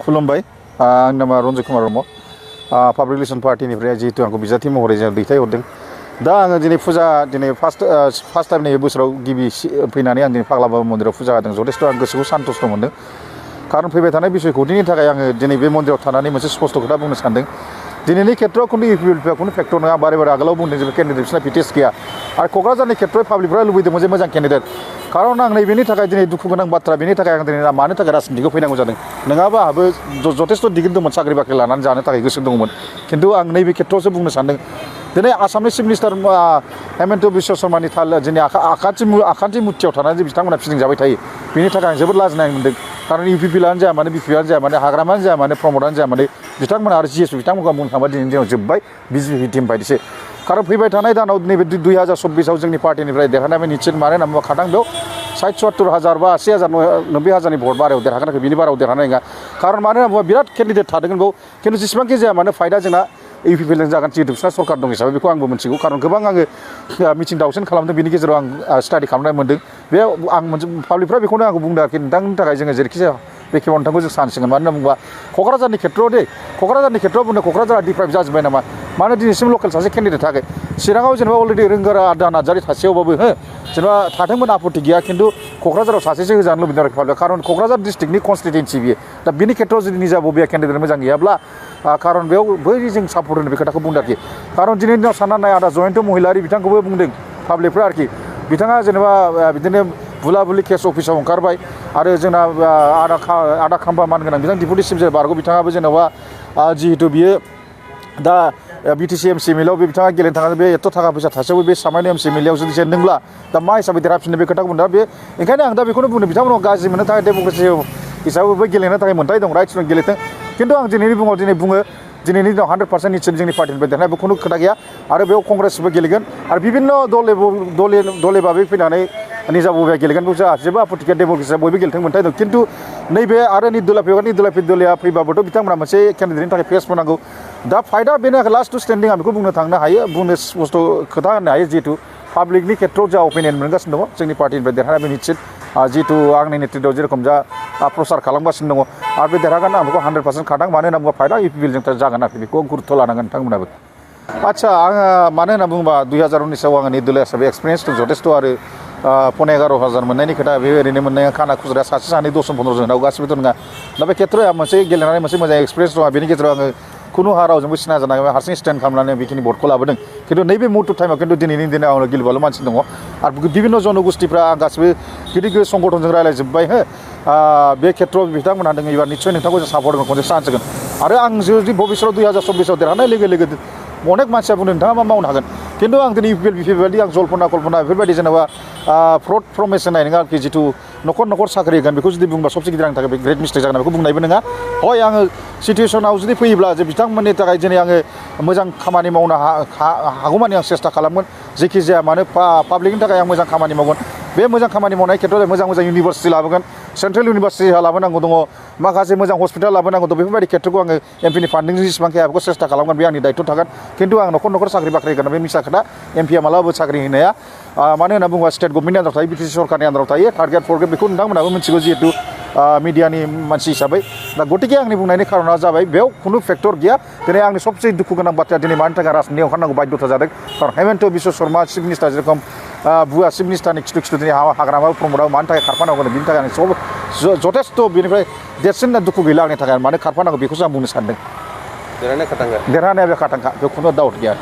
खुलुमबाय आंनि नामा रन्जित कुमार ब्रह्म पाब्लिक रिलेसन पार्टीनिफ्राय जिहेतु आंखौ बिजाथि महरै जों दैथायहरदों दा आङो दिनै फुजा दिनै फार्स्ट टाइम नैबे बोसोराव गिबि फैनानै आं दिनै फाग्ला बाबा मन्दिराव फुजा होदों जथेस्थ' आं गोसोखौ सान्थुस्ट' मोनदों खारन फैबाय थानाय बिसयखौ दिनैनि थाखाय आङो दिनै बे मन्दिराव थानानै मोनसे स्पष्ट खोथा बुंनो सानदों दिनैनि खेत्रआव खुनु इउपिएलपिआ खुनु फेक्टर नङा बारे बारे आगोलाव बुंदों जे केन्डिडेट बिसोरना फिटेस गैया आरो क'क्राझारनि खेत्रआव पाब्लिकफ्रा लुबैदोंमोन जे मोजां केन्डिडेट खारन आं नैबेनि थाखाय दिनै दुखु गोनां बाथ्रा बेनि थाखाय आं दिनै मानो थाखाय राजनितिखौ फैनांगौ जादों नङाबा आंहाबो जथेस्थ' दिगिर दंमोन साख्रि बाख्रि लानानै जानो थाखाय गोसो दंमोन खिन्थु आं नैबे खेत्रआवसो बुंनो सानदों दिनै आसामनि चिफ मिनिस्टार हेमन्त बिश्व शर्मानि जोंनि आखान्थि मुथियाव थानानै जे बिथांमोना फिदिंजाबाय थायो बेनि थाखाय आं जोबोद लाजिनाय मोनदों खारन इउपिपिएलआनो जाया मानो बिपिएलआनो जाया मानो हाग्रामानो जाया मानो प्रमदआनो जाया मानो बिथांमोना आरो जिएसपि बिथांमोनखौ बुंनो थांबा दिनैनि दिनाव जोब्बाय बिजेपि टिम बायदिसो खारन फैबाय थानाय दानाव नैबे 2024आव जोंनि पार्टिनिफ्राय देरहानाय निश्चित मानो होनना बुङोबा खाथां बेयाव 60-70,000 बा 80,000 90,000नि भट बारायाव देरहागोन बिनि बारायाव देरहानाय नङा खारन मानो होनना बुङोबा बिराद केन्डिडेट थादोंमोन बेयाव खिन्थु जेसेबांखि जाया मानो फाइदा जोंना इउपिपिएलजों जागोन जिहेतु बिसोरना सरकार दं हिसाबै बेखौ आंबो मिथिगौ खारन गोबां आङो मिथिं दावसिन खालामदों बिनि गेजेराव आं स्टाडि खालामनाय मोनदों बे आं मोनसे पाब्लिकफ्रा बेखौनो आंखौ बुंदों आरोखि नोंथांनि थाखाय जोङो जेरैखि जाया बे खेबाव नोंथांखौ जों सानसिगोन मानो होनना बुङोबा क'क्राझारनि खेत्रआव बुंदों क'क्राझारा डिप्राइभ जाजोब्बाय नामा मानो दिनैसिम लकेल सासे केन्डिडेट थायाखै चिराङाव जेनेबा अलरेडि रोंगोरा आदा नार्जारि थासेयावबाबो जेनेबा थाथोंमोन आपत्ति गैया खिन्थु क'क्राझाराव सासेसो होजानो लुबैदों आरोखि पाब्लिक खारन क'क्राझार डिस्ट्रिक्टनि कनस्टिटुयेन्सि बियो दा बिनि खेत्रआव जुदि निजा बबेया केन्डिडेट मोजां गैयाब्ला खारन बेयाव बै जों सापर्ट होनो बे खोथाखौ बुंदों आरोखि खारन दिनैनि दिनाव साननानै नाय आदा जयन्त महिलारि बिथांखौबो बुंदों पाब्लिकफ्रा आरोखि बिथाङा जेनेबा बिदिनो बुला बुलि केस अफिसाव ओंखारबाय आरो जोंना आदा खाम्बा मानगोनां बिथां डिपुटि चिफ जेनेरेल बारग' बिथाङाबो जेनेबा जिहेतु बियो दा बिटिसि एमसि एमएलएआव बिथाङा गेलेनो थाङा बे एथ' थाखा फैसा थासेयावबो बे सामान्य एमसि एमएलएआव जुदि जेनदोंब्ला दा मा हिसाबै देरहाफिननो बे खोथाखौ बुंदों बे ओंखायनो आं दा बेखौनो बुंदों बिथांमोनाव गाज्रि मोननो थाखाय डेम'क्रेसि हिसाबै गेलेनो थाखाय मोन्थाय दं राइट्स दं गेलेथों खिन्थु आं दिनै बुङो दिनैनि दिनाव 100% निश्चित जोंनि पार्टिनिफ्राय देरहानाय खुनु खोथा गैया आरो बेयाव कंग्रेसबो गेलेगोन आरो बिभिन्न दले बाबै फैनानै निजा बबेया गेलेगोन बेखौ जोंहा जेबो आपत्ति गैया डेम'क्रेसिया बयबो गेलेथों मोन्थाय दं खिन्थु नैबे आरो निदुलाफि दलिया फैबाबोथ' बिथांमोना मोनसे केन्डिडेटनि थाखाय फेस होनांगौ दा फाइदा बेनो लास्ट टु स्टेन्डिं आं बेखौ बुंनो थांनो हायो बुंनो स्पस्ट खोथा होनो हायो जिहेतु पाब्लिकनि खेत्रआव जा अपिनियन मोनगासिनो दङ जोंनि पार्टिनिफ्राय देरहानाय निश्चित जिहेतु आंनि नेतृत्वआव जेरेखम जा प्रसार खालामगासिनो दङ आरो बे देरहागोन आं बेखौ 100% खादां मानो होनना बुङोबा फाइदा इउपिपिएलजों जागोन आरोखि बेखौ गुरुत्व लानांगोन नोंथांमोनाबो आदसा आङो मानो होनना बुङोबा 2019आव आङो निदुला हिसाबै एक्सपिरियेन्स दं जथेस्थ' आरो 11,000 मोननायनि खोथा बे ओरैनो मोननाया खाना खुज्राया सासे सानै 10-15 जोनाव गासिबोथ' नङा दा बे खेत्रआ मोनसे गेलेनानै मोनसे मोजां एक्सपिरियेन्स दङ बेनि गेजेराव आङो खुनु रावजोंबो सिना जानाय हारसिं स्टेन्ड खालामनानै बेखिनि भटखौ लाबोदों खिन्थु नैबे मुहुर्त टाइमाव खिन्थु दिनैनि दिनाव आंनाव गिलुबालु मानसि दङ आरो बिभिन्न जनगोष्ठीफ्रा आं गासिबो गिदिर गिदिर संगठनजों रायज्लायजोब्बाय बे खेत्रआव बिथांमोनहा दङ एबार निस्सय नोंथांखौ जों सापर्ट होगोन खनसे चान्स होगोन आरो आं जुदि भबिष्यतआव 2024आव देरहानाय लोगो लोगो अनेक मानसिया बुंदों नोंथाङा मा मावनो हागोन खिन्थु आं दिनै इउपिपिएल बेफोरबायदि आं जल्पना बेफोरबायदि जेनेबा फ्रड प्रमिस होनाय नङा आरोखि जिथु न'खर साख्रि होगोन बेखौ जुदि बुंबा सबसे गिदिर आंनि थाखाय ग्रेट मिस्टेक जागोन बेखौ बुंनायबो नङा हय आङो सिटुवेसनाव जुदि फैयोब्ला जे बिथांमोननि थाखाय दिनै आङो मोजां खामानि मावनो हागौमानि आं सेस्था खालामगोन जेखि जाया मानो पाब्लिकनि थाखाय आं मोजां खामानि मावगोन बे मोजां खामानि मावनाय खेत्रआव मोजां इउनिभारसिटि लाबोगोन सेन्ट्रेल इउनिभारसिटि लाबोनांगौ दङ माखासे मोजां हस्पिटाल लाबोनांगौ दं बेफोरबायदि खेत्रखौ आङो एमपिनि फान्डिंजों जेसेबांखि हाया बेखौ सेस्था खालामगोन बे आंनि दायित्व थागोन खिन्थु आं न'खर साख्रि बाख्रि होगोन बे मिसा खोथा एमपिआ मालाबाबो साख्रि होनाया मानो होनना बुङोबा स्टेट गभर्नमेन्टनि आन्दाराव थायो बिटिसि सरकारनि आन्दाराव थायो थार्ड ग्रेड फर्थ ग्रेड बेखौ नोंथांमोनाबो मिथिगौ जिहेतु मिडियानि मानसि हिसाबै दा गतिके आंनि बुंनायनि खारना जाबाय बेयाव खुनु फेक्टर गैया दिनै आंनि सबसे दुखु गोनां बाथ्राया दिनै मानि थाखाय राजनितियाव ओंखारनांगौ बाध्यता जादों खारन हेमन्त बिश्व शर्मा चिफ मिनिस्टार जेरेखम बुवा चिफ मिनिस्टारनि खिथु दिनै हाग्रामायाव प्रमदआव मानि थाखाय खारफानांगौ बिनि थाखाय आं सब जथेस्थ' बेनिफ्राय देरसिन दुखु गैला आंनि थाखाय मानो खारफानांगौ बेखौसो आं बुंनो सानदों देरहानाया बे खाथांखा बे खुनु डाउट गैया